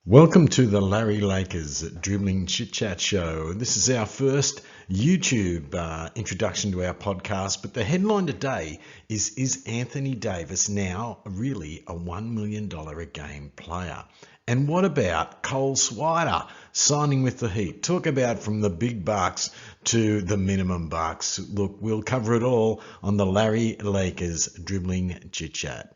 Welcome to the Larry Lakers Dribbling Chit Chat Show. This is our first YouTube introduction to our podcast, but the headline today is Anthony Davis now really a $1 million a game player? And what about Cole Swider signing with the Heat? Talk about from the big bucks to the minimum bucks. Look, we'll cover it all on the Larry Lakers Dribbling Chit Chat.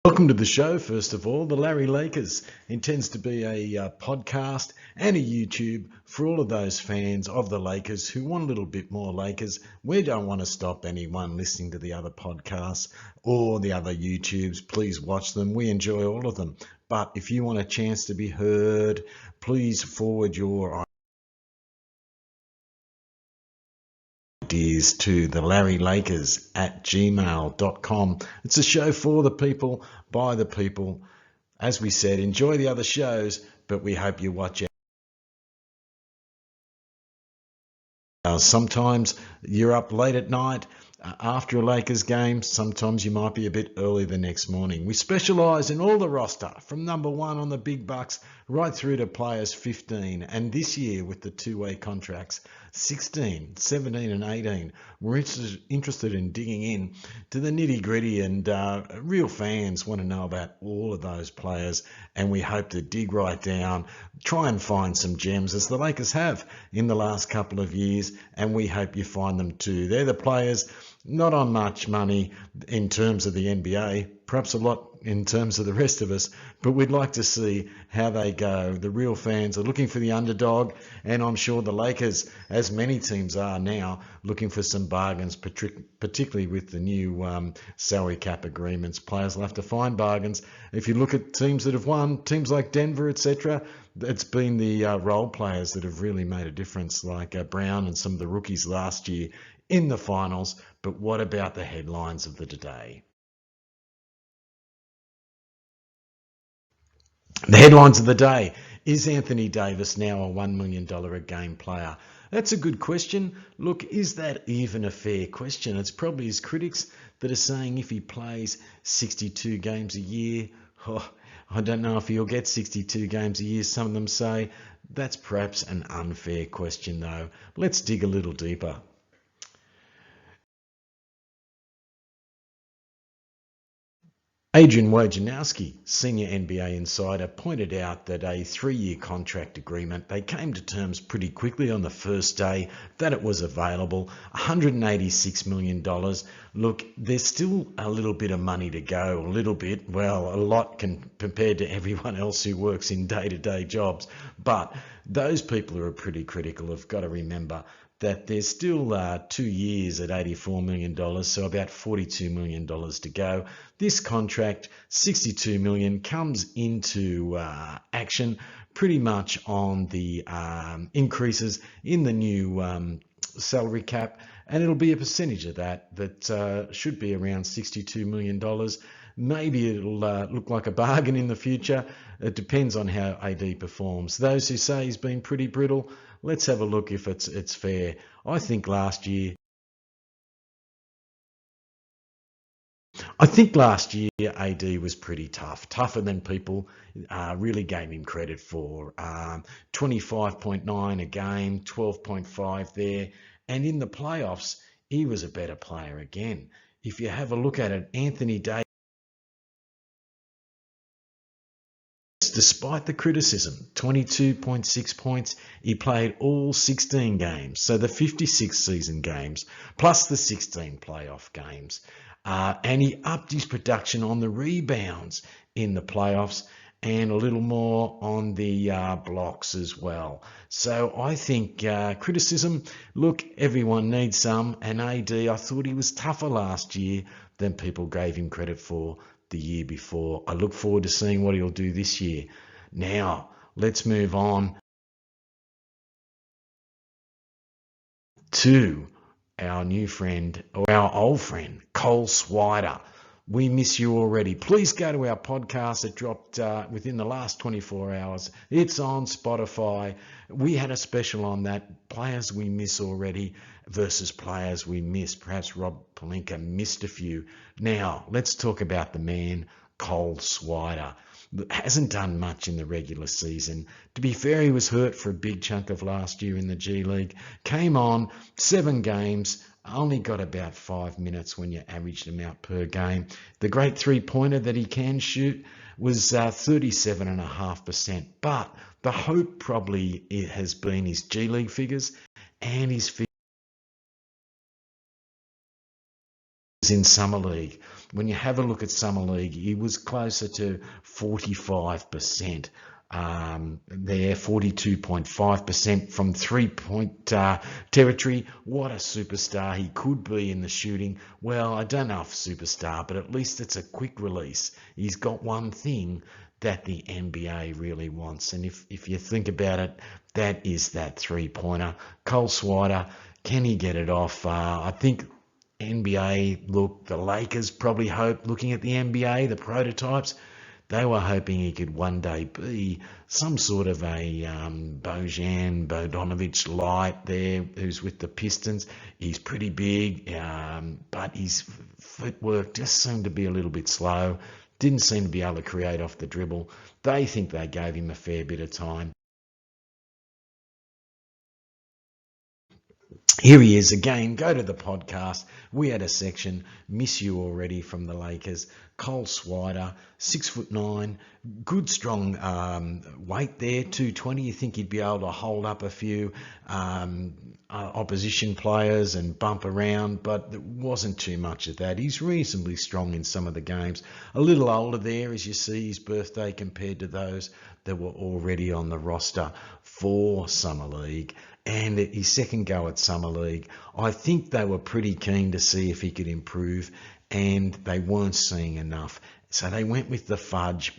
Welcome to the show, first of all. The Larry Lakers intends to be a podcast and a YouTube for all of those fans of the Lakers who want a little bit more Lakers. We don't want to stop anyone listening to the other podcasts or the other YouTubes. Please watch them. We enjoy all of them. But if you want a chance to be heard, please forward your ideas to the LarryLakers@gmail.com. It's a show for the people, by the people. As we said, enjoy the other shows, but we hope you watch out. Sometimes you're up late at night after a Lakers game. Sometimes you might be a bit early the next morning. We specialise in all the roster, from number 1 on the big bucks right through to players 15. And this year with the two-way contracts, 16, 17 and 18, we're interested in digging in to the nitty-gritty, and real fans want to know about all of those players, and we hope to dig right down, try and find some gems, as the Lakers have in the last couple of years, and we hope you find them too. They're the players not on much money in terms of the NBA, perhaps a lot in terms of the rest of us, but we'd like to see how they go. The real fans are looking for the underdog, and I'm sure the Lakers, as many teams are now, looking for some bargains, particularly with the new salary cap agreements. Players will have to find bargains. If you look at teams that have won, teams like Denver, etc., it's been the role players that have really made a difference, like Brown and some of the rookies last year in the finals. But what about the headlines of the day? The headlines of the day: is Anthony Davis now a $1 million a game player? That's a good question. Look, is that even a fair question? It's probably his critics that are saying if he plays 62 games a year, I don't know if he'll get 62 games a year. Some of them say that's perhaps an unfair question, though. Let's dig a little deeper. Adrian Wojnarowski, senior NBA insider, pointed out that a 3-year contract agreement, they came to terms pretty quickly on the first day that it was available, $186 million. Look, there's still a little bit of money to go, a little bit, well, a lot compared to everyone else who works in day-to-day jobs. But those people who are pretty critical have got to remember that there's still 2 years at $84 million, so about $42 million to go. This contract, $62 million, comes into action pretty much on the increases in the new salary cap, and it'll be a percentage of that should be around $62 million. Maybe it'll look like a bargain in the future. It depends on how AD performs. Those who say he's been pretty brittle, let's have a look if it's fair. I think last year AD was pretty tough, tougher than people really gave him credit for. 25.9 a game, 12.5 there, and in the playoffs, he was a better player again. If you have a look at it, Anthony Davis, despite the criticism, 22.6 points. He played all 16 games, so the 56 season games, plus the 16 playoff games. And he upped his production on the rebounds in the playoffs and a little more on the blocks as well. So I think criticism, look, everyone needs some, and AD, I thought he was tougher last year than people gave him credit for the year before. I look forward to seeing what he'll do this year. Now, let's move on to our new friend, or our old friend, Cole Swider. We miss you already. Please go to our podcast. It dropped within the last 24 hours. It's on Spotify. We had a special on that. Players we miss already versus players we miss. Perhaps Rob Pelinka missed a few. Now, let's talk about the man, Cole Swider. Hasn't done much in the regular season. To be fair, he was hurt for a big chunk of last year in the G League. Came on 7 games, only got about 5 minutes when you averaged him out per game. The great three-pointer that he can shoot was 37.5%. But the hope probably has been his G League figures and his figures in Summer League. When you have a look at Summer League, he was closer to 45%. There, 42.5% from 3-point territory. What a superstar he could be in the shooting. Well, I don't know if superstar, but at least it's a quick release. He's got one thing that the NBA really wants. And if you think about it, that is that three-pointer. Cole Swider, can he get it off? I think NBA, look, the Lakers probably hope, looking at the NBA, the prototypes, they were hoping he could one day be some sort of a Bojan Bogdanovic light there, who's with the Pistons. He's pretty big, but his footwork just seemed to be a little bit slow. Didn't seem to be able to create off the dribble. They think they gave him a fair bit of time. Here he is again. Go to the podcast. We had a section, miss you already, from the Lakers. Cole Swider, 6'9", good strong weight there, 220. You think he'd be able to hold up a few opposition players and bump around, but there wasn't too much of that. He's reasonably strong in some of the games. A little older there, as you see his birthday compared to those that were already on the roster for Summer League. And his second go at Summer League, I think they were pretty keen to see if he could improve, and they weren't seeing enough. So they went with the Fudge,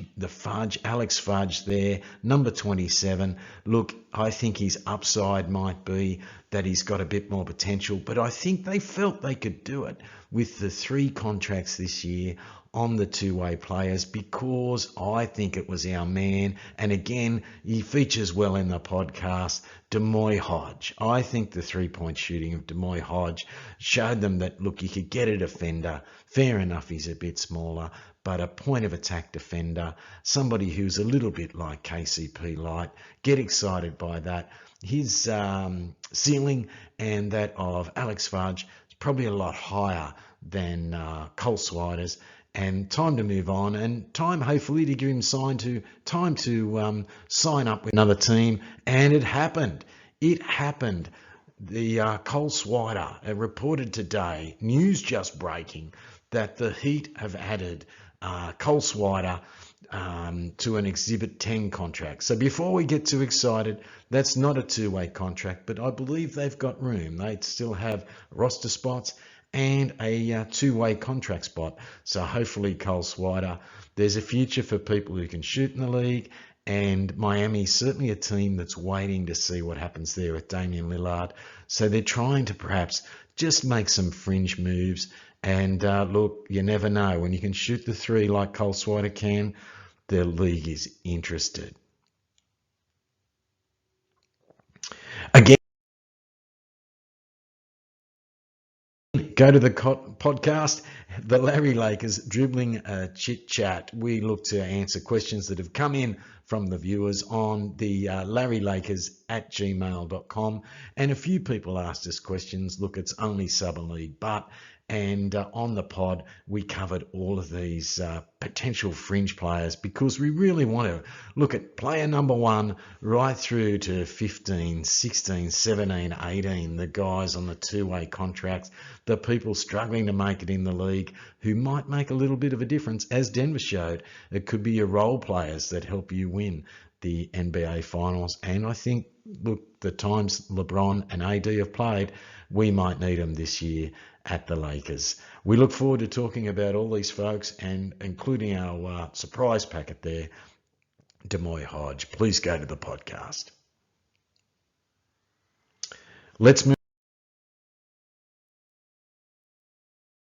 Alex Fudge there, number 27. Look, I think his upside might be that he's got a bit more potential, but I think they felt they could do it with the 3 contracts this year on the two-way players, because I think it was our man, and again, he features well in the podcast, Demoy Hodge. I think the three-point shooting of Demoy Hodge showed them that, look, you could get a defender. Fair enough, he's a bit smaller, but a point-of-attack defender, somebody who's a little bit like KCP Light. Get excited by that. His ceiling and that of Alex Fudge is probably a lot higher than Cole Swider's. And time to move on, and time hopefully to give him time to sign up with another team. And it happened. It happened. The Cole Swider reported today, news just breaking, that the Heat have added Cole Swider to an Exhibit 10 contract. So before we get too excited, that's not a two-way contract, but I believe they've got room. They still have roster spots and a two-way contract spot. So hopefully Cole Swider, there's a future for people who can shoot in the league, and Miami's certainly a team that's waiting to see what happens there with Damian Lillard. So they're trying to perhaps just make some fringe moves. And look, you never know. When you can shoot the 3 like Cole Swider can, the league is interested. Again, go to the podcast, the Larry Lakers Dribbling Chit Chat. We look to answer questions that have come in from the viewers on the larrylakers@gmail.com. And a few people asked us questions. Look, it's only Summer League, but and on the pod, we covered all of these potential fringe players, because we really want to look at player number 1 right through to 15, 16, 17, 18, the guys on the two-way contracts, the people struggling to make it in the league who might make a little bit of a difference. As Denver showed, it could be your role players that help you win the NBA Finals. And I think, look, the times LeBron and AD have played, we might need them this year at the Lakers. We look forward to talking about all these folks, and including our surprise packet there, Demoy Hodge. Please go to the podcast. Let's move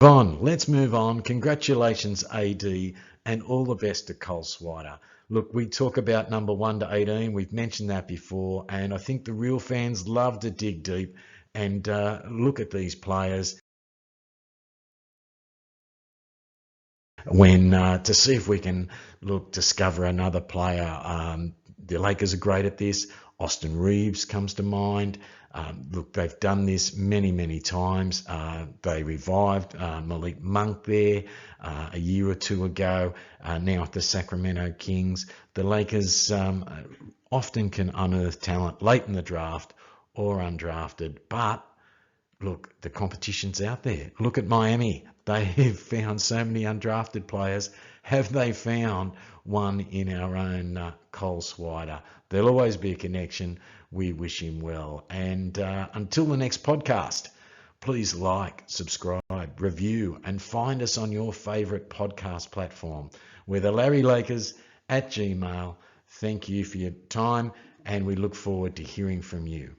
Bon, let's move on. Congratulations, AD, and all the best to Cole Swider. Look, we talk about number 1 to 18. We've mentioned that before, and I think the real fans love to dig deep and look at these players when to see if we can discover another player. The Lakers are great at this. Austin Reeves comes to mind. Look, they've done this many times. They revived Malik Monk there a year or two ago. Now at the Sacramento Kings, the Lakers often can unearth talent late in the draft or undrafted, but look, the competition's out there. Look at Miami. They've found so many undrafted players. Have they found one in our own Cole Swider? There'll always be a connection. We wish him well. And until the next podcast, please like, subscribe, review, and find us on your favourite podcast platform. We're the Larry Lakers at Gmail. Thank you for your time, and we look forward to hearing from you.